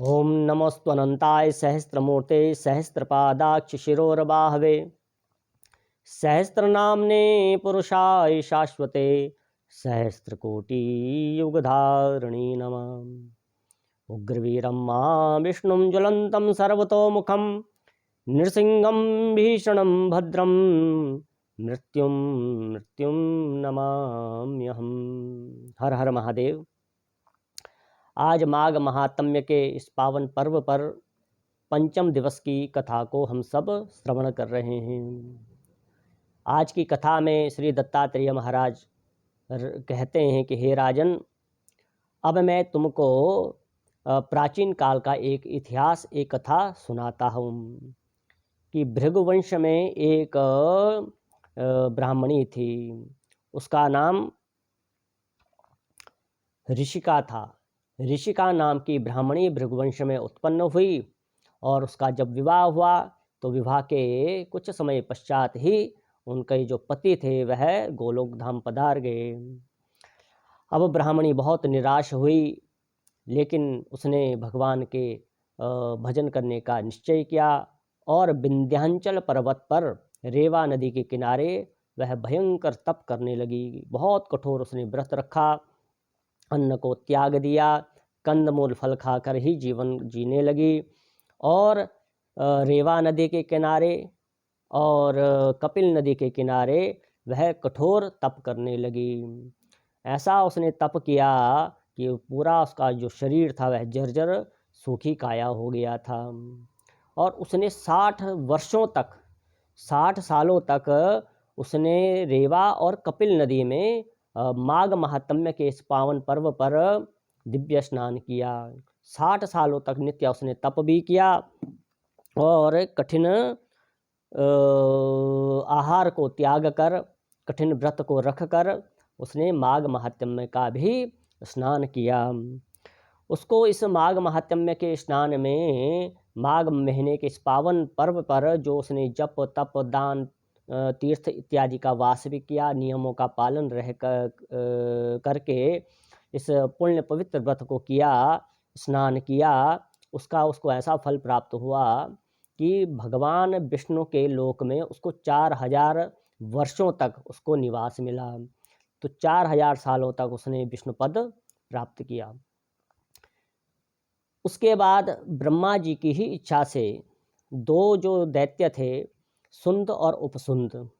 ओम नमोऽस्त्वनन्ताय सहस्रमूर्ते सहस्रपादाक्ष शिरोर्बाहवे सहस्रनाम्ने पुरुषाय शाश्वते सहस्रकोटियुगधारिणे नमः। उग्रवीरं महाविष्णुं ज्वलन्तं सर्वतोमुखं नृसिंहं भीषणं भद्रं मृत्युं नमाम्यहम्। हर हर महादेव। आज माघ महात्म्य के इस पावन पर्व पर पंचम दिवस की कथा को हम सब श्रवण कर रहे हैं। आज की कथा में श्री दत्तात्रेय महाराज कहते हैं कि हे राजन, अब मैं तुमको प्राचीन काल का एक इतिहास, एक कथा सुनाता हूँ कि भृगुवंश में एक ब्राह्मणी थी, उसका नाम ऋषिका था। ऋषिका नाम की ब्राह्मणी भृगुवंश में उत्पन्न हुई और उसका जब विवाह हुआ तो विवाह के कुछ समय पश्चात ही उनके जो पति थे वह गोलोक धाम पधार गए। अब ब्राह्मणी बहुत निराश हुई, लेकिन उसने भगवान के भजन करने का निश्चय किया और विंध्याचल पर्वत पर रेवा नदी के किनारे वह भयंकर तप करने लगी। बहुत कठोर उसने व्रत रखा, अन्न को त्याग दिया, कंदमूल फल खाकर ही जीवन जीने लगी और रेवा नदी के किनारे और कपिल नदी के किनारे वह कठोर तप करने लगी। ऐसा उसने तप किया कि पूरा उसका जो शरीर था वह जर्जर सूखी काया हो गया था और उसने 60 सालों तक उसने रेवा और कपिल नदी में माघ महात्म्य के इस पावन पर्व पर दिव्य स्नान किया। 60 सालों तक नित्य उसने तप भी किया और कठिन आहार को त्याग कर, कठिन व्रत को रख कर उसने माघ महात्म्य का भी स्नान किया। उसको इस माघ महात्म्य के स्नान में, माघ महीने के इस पावन पर्व पर जो उसने जप तप दान तीर्थ इत्यादि का वास भी किया, नियमों का पालन रह करके इस पुण्य पवित्र व्रत को किया, स्नान किया, उसको ऐसा फल प्राप्त हुआ कि भगवान विष्णु के लोक में उसको 4000 वर्षों तक उसको निवास मिला। तो 4000 सालों तक उसने विष्णु पद प्राप्त किया। उसके बाद ब्रह्मा जी की ही इच्छा से दो जो दैत्य थे, सुंद और उपसुंद,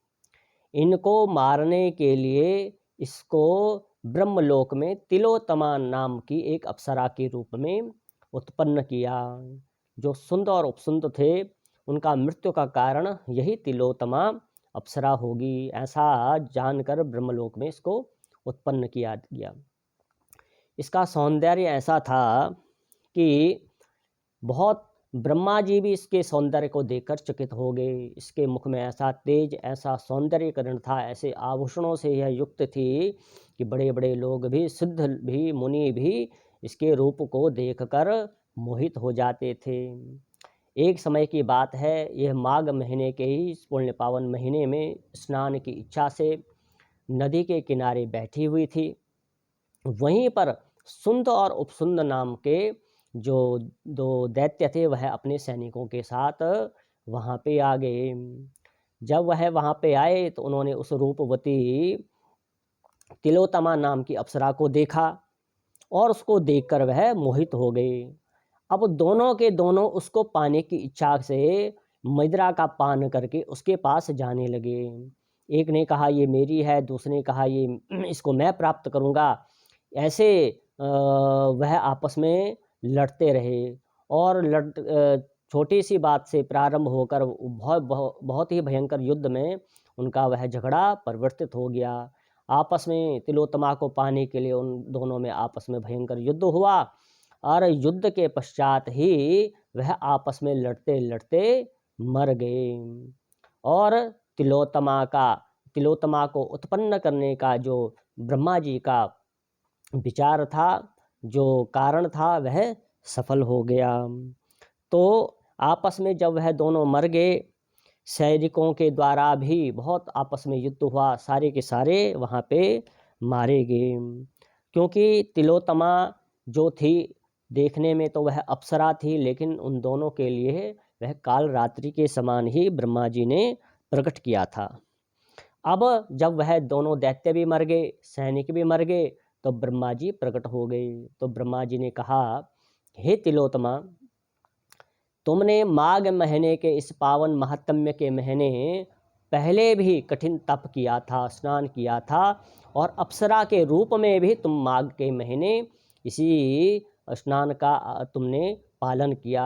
इनको मारने के लिए इसको ब्रह्मलोक में तिलोत्तमा नाम की एक अप्सरा के रूप में उत्पन्न किया। जो सुंद और उपसुंद थे उनका मृत्यु का कारण यही तिलोत्तमा अप्सरा होगी, ऐसा जानकर ब्रह्मलोक में इसको उत्पन्न किया गया। इसका सौंदर्य ऐसा था कि बहुत ब्रह्मा जी भी इसके सौंदर्य को देखकर चकित हो गए। इसके मुख में ऐसा तेज, ऐसा सौंदर्यकरण था, ऐसे आभूषणों से यह युक्त थी कि बड़े बड़े लोग भी, सिद्ध भी, मुनि भी इसके रूप को देखकर मोहित हो जाते थे। एक समय की बात है, यह माघ महीने के ही पुण्य पावन महीने में स्नान की इच्छा से नदी के किनारे बैठी हुई थी। वहीं पर सुंद और उपसुंद नाम के जो दो दैत्य थे वह अपने सैनिकों के साथ वहाँ पे आ गए। जब वह वहाँ पे आए तो उन्होंने उस रूपवती तिलोत्तमा नाम की अप्सरा को देखा और उसको देखकर वह मोहित हो गए। अब दोनों के दोनों उसको पाने की इच्छा से मदिरा का पान करके उसके पास जाने लगे। एक ने कहा ये मेरी है, दूसरे ने कहा ये इसको मैं प्राप्त करूँगा। ऐसे वह आपस में लड़ते रहे और छोटी सी बात से प्रारंभ होकर बहुत ही भयंकर युद्ध में उनका वह झगड़ा परिवर्तित हो गया। आपस में तिलोत्तमा को पाने के लिए उन दोनों में आपस में भयंकर युद्ध हुआ और युद्ध के पश्चात ही वह आपस में लड़ते लड़ते मर गए। और तिलोत्तमा को उत्पन्न करने का जो ब्रह्मा जी का विचार था, जो कारण था, वह सफल हो गया। तो आपस में जब वह दोनों मर गए, सैनिकों के द्वारा भी बहुत आपस में युद्ध हुआ, सारे के सारे वहाँ पे मारे गए। क्योंकि तिलोत्तमा जो थी देखने में तो वह अप्सरा थी, लेकिन उन दोनों के लिए वह काल रात्रि के समान ही ब्रह्मा जी ने प्रकट किया था। अब जब वह दोनों दैत्य भी मर गए, सैनिक भी मर गए, तो ब्रह्मा जी प्रकट हो गए। तो ब्रह्मा जी ने कहा, हे तिलोत्तमा, तुमने माघ महीने के इस पावन महात्म्य के महीने पहले भी कठिन तप किया था, स्नान किया था, और अप्सरा के रूप में भी तुम माघ के महीने इसी स्नान का तुमने पालन किया।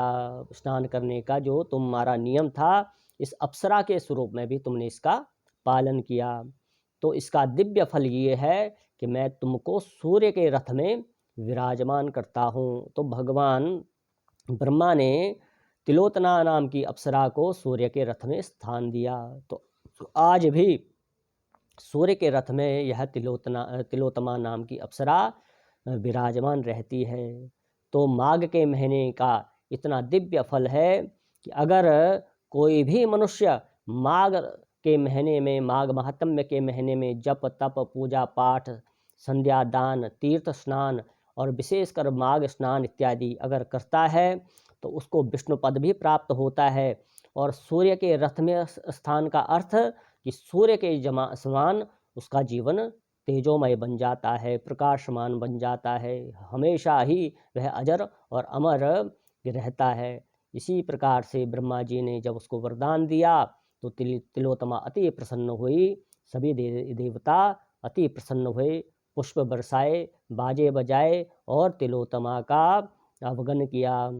स्नान करने का जो तुम्हारा नियम था, इस अप्सरा के स्वरूप में भी तुमने इसका पालन किया। तो इसका दिव्य फल ये है कि मैं तुमको सूर्य के रथ में विराजमान करता हूँ। तो भगवान ब्रह्मा ने तिलोत्तना नाम की अप्सरा को सूर्य के रथ में स्थान दिया। तो आज भी सूर्य के रथ में यह तिलोत्तमा नाम की अप्सरा विराजमान रहती है। तो माघ के महीने का इतना दिव्य फल है कि अगर कोई भी मनुष्य माघ के महीने में, माघ महात्म्य के महीने में जप तप पूजा पाठ संध्या दान तीर्थ स्नान और विशेषकर माघ स्नान इत्यादि अगर करता है तो उसको विष्णु पद भी प्राप्त होता है। और सूर्य के रथ में स्थान का अर्थ कि सूर्य के समान उसका जीवन तेजोमय बन जाता है, प्रकाशमान बन जाता है, हमेशा ही वह अजर और अमर रहता है। इसी प्रकार से ब्रह्मा जी ने जब उसको वरदान दिया तो तिलोत्तमा अति प्रसन्न हुई। सभी देवता अति प्रसन्न हुए, पुष्प बरसाए, बाजे बजाए और तिलोत्तमा का अवगन किया।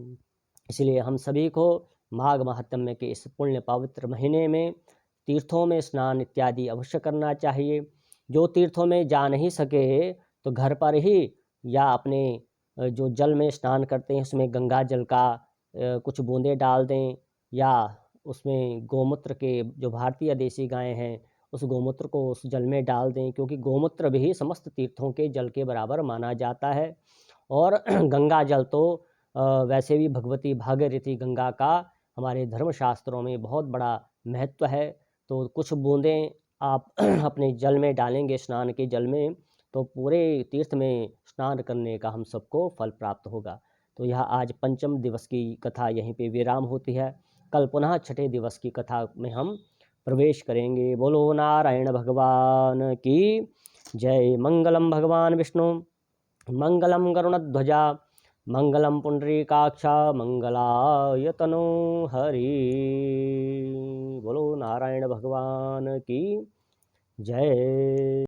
इसलिए हम सभी को माघ महात्म्य के इस पुण्य पवित्र महीने में तीर्थों में स्नान इत्यादि अवश्य करना चाहिए। जो तीर्थों में जा नहीं सके तो घर पर ही या अपने जो जल में स्नान करते हैं उसमें गंगा जल का कुछ बूंदें डाल दें, या उसमें गौमूत्र के, जो भारतीय देसी गायें हैं, उस गौमूत्र को उस जल में डाल दें, क्योंकि गौमूत्र भी समस्त तीर्थों के जल के बराबर माना जाता है। और गंगा जल तो वैसे भी भगवती भागीरथी गंगा का हमारे धर्मशास्त्रों में बहुत बड़ा महत्व है। तो कुछ बूंदें आप अपने जल में डालेंगे, स्नान के जल में, तो पूरे तीर्थ में स्नान करने का हम सबको फल प्राप्त होगा। तो यह आज पंचम दिवस की कथा यहीं पे विराम होती है। कल पुनः छठे दिवस की कथा में हम प्रवेश करेंगे। बोलो नारायण भगवान की जय। मंगलम भगवान विष्णु, मंगलम गरुणध्वजा, मंगलम पुंडरीकाक्ष, मंगलाय तनो हरि। बोलो नारायण भगवान की जय।